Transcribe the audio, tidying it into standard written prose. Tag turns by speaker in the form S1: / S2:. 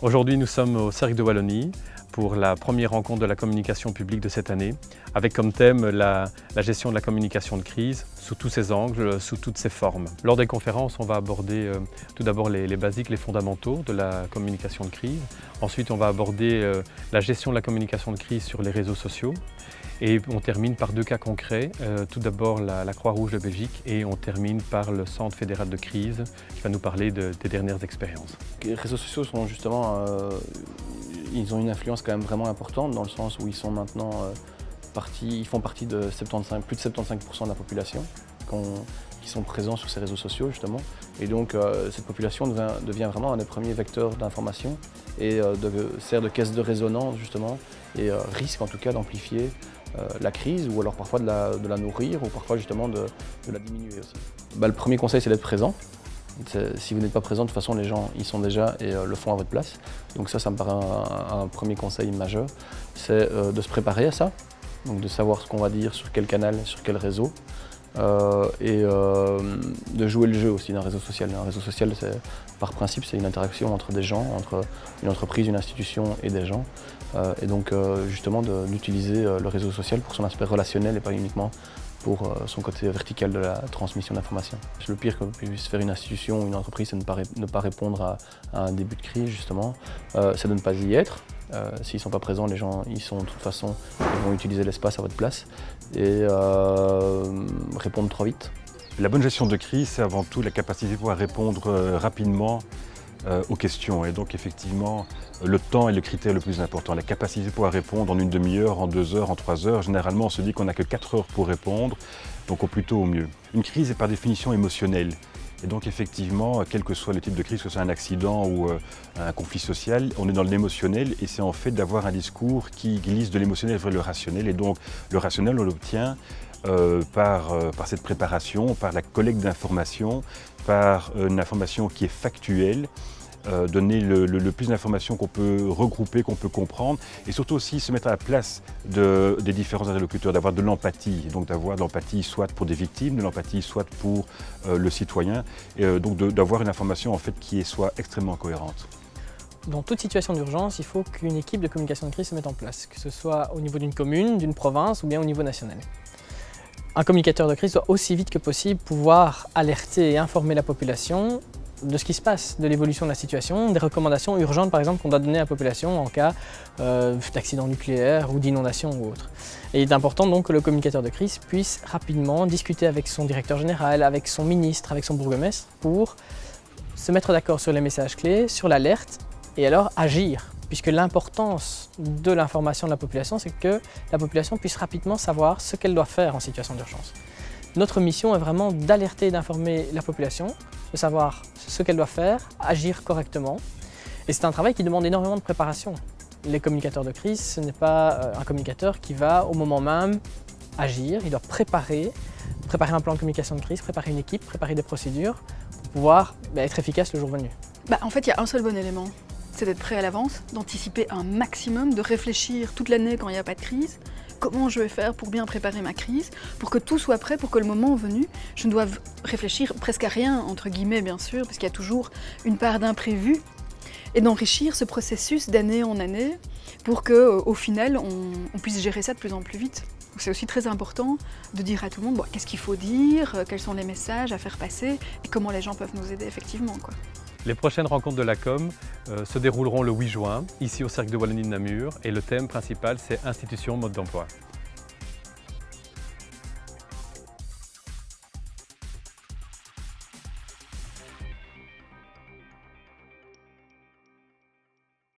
S1: Aujourd'hui, nous sommes au Cercle de Wallonie pour la première rencontre de la communication publique de cette année, avec comme thème la gestion de la communication de crise sous tous ses angles, sous toutes ses formes. Lors des conférences, on va aborder tout d'abord les basiques, les fondamentaux de la communication de crise. Ensuite, on va aborder la gestion de la communication de crise sur les réseaux sociaux. Et on termine par deux cas concrets. Tout d'abord la Croix-Rouge de Belgique et on termine par le Centre fédéral de crise qui va nous parler des dernières expériences.
S2: Les réseaux sociaux sont justement, ils ont une influence quand même vraiment importante dans le sens où ils sont maintenant ils font partie de plus de 75% de la population qui sont présents sur ces réseaux sociaux justement. Et donc cette population devient vraiment un des premiers vecteurs d'information et sert de caisse de résonance justement et risque en tout cas d'amplifier la crise ou alors parfois de la nourrir ou parfois justement de la diminuer aussi. Le premier conseil c'est d'être présent. Si vous n'êtes pas présent, de toute façon les gens y sont déjà et le font à votre place. Donc ça me paraît un premier conseil majeur, c'est de se préparer à ça, donc de savoir ce qu'on va dire, sur quel canal, sur quel réseau. Et de jouer le jeu aussi d'un réseau social. Un réseau social, par principe, c'est une interaction entre des gens, entre une entreprise, une institution et des gens. Et donc justement d'utiliser le réseau social pour son aspect relationnel et pas uniquement pour son côté vertical de la transmission d'informations. Le pire que puisse faire une institution ou une entreprise, c'est de ne pas répondre à un début de crise justement, c'est de ne pas y être. S'ils ne sont pas présents, les gens ils sont de toute façon, ils vont utiliser l'espace à votre place et répondre trop vite.
S3: La bonne gestion de crise, c'est avant tout la capacité de pouvoir répondre rapidement aux questions. Et donc effectivement, le temps est le critère le plus important. La capacité de pouvoir répondre en une demi-heure, en 2 heures, en 3 heures. Généralement, on se dit qu'on n'a que 4 heures pour répondre, donc au plus tôt au mieux. Une crise est par définition émotionnelle. Et donc effectivement, quel que soit le type de crise, que ce soit un accident ou un conflit social, on est dans l'émotionnel et c'est en fait d'avoir un discours qui glisse de l'émotionnel vers le rationnel. Et donc le rationnel, on l'obtient par cette préparation, par la collecte d'informations, par une information qui est factuelle, donner le plus d'informations qu'on peut regrouper, qu'on peut comprendre et surtout aussi se mettre à la place des différents interlocuteurs, d'avoir de l'empathie, donc d'avoir de l'empathie soit pour des victimes, de l'empathie soit pour le citoyen, et donc d'avoir une information en fait qui soit extrêmement cohérente.
S4: Dans toute situation d'urgence, il faut qu'une équipe de communication de crise se mette en place, que ce soit au niveau d'une commune, d'une province ou bien au niveau national. Un communicateur de crise doit aussi vite que possible pouvoir alerter et informer la population de ce qui se passe, de l'évolution de la situation, des recommandations urgentes par exemple qu'on doit donner à la population en cas d'accident nucléaire ou d'inondation ou autre. Et il est important donc que le communicateur de crise puisse rapidement discuter avec son directeur général, avec son ministre, avec son bourgmestre pour se mettre d'accord sur les messages clés, sur l'alerte et alors agir. Puisque l'importance de l'information de la population, c'est que la population puisse rapidement savoir ce qu'elle doit faire en situation d'urgence. Notre mission est vraiment d'alerter et d'informer la population, de savoir ce qu'elle doit faire, agir correctement. Et c'est un travail qui demande énormément de préparation. Les communicateurs de crise, ce n'est pas un communicateur qui va au moment même agir, il doit préparer un plan de communication de crise, préparer une équipe, préparer des procédures pour pouvoir être efficace le jour venu.
S5: En fait, il y a un seul bon élément. C'est d'être prêt à l'avance, d'anticiper un maximum, de réfléchir toute l'année quand il n'y a pas de crise. Comment je vais faire pour bien préparer ma crise, pour que tout soit prêt, pour que le moment venu, je ne doive réfléchir presque à rien, entre guillemets bien sûr, parce qu'il y a toujours une part d'imprévu, et d'enrichir ce processus d'année en année pour qu'au final, on puisse gérer ça de plus en plus vite. C'est aussi très important de dire à tout le monde qu'est-ce qu'il faut dire, quels sont les messages à faire passer, et comment les gens peuvent nous aider effectivement.
S1: Les prochaines rencontres de la com se dérouleront le 8 juin, ici au Cercle de Wallonie de Namur, et le thème principal c'est Institutions, mode d'emploi.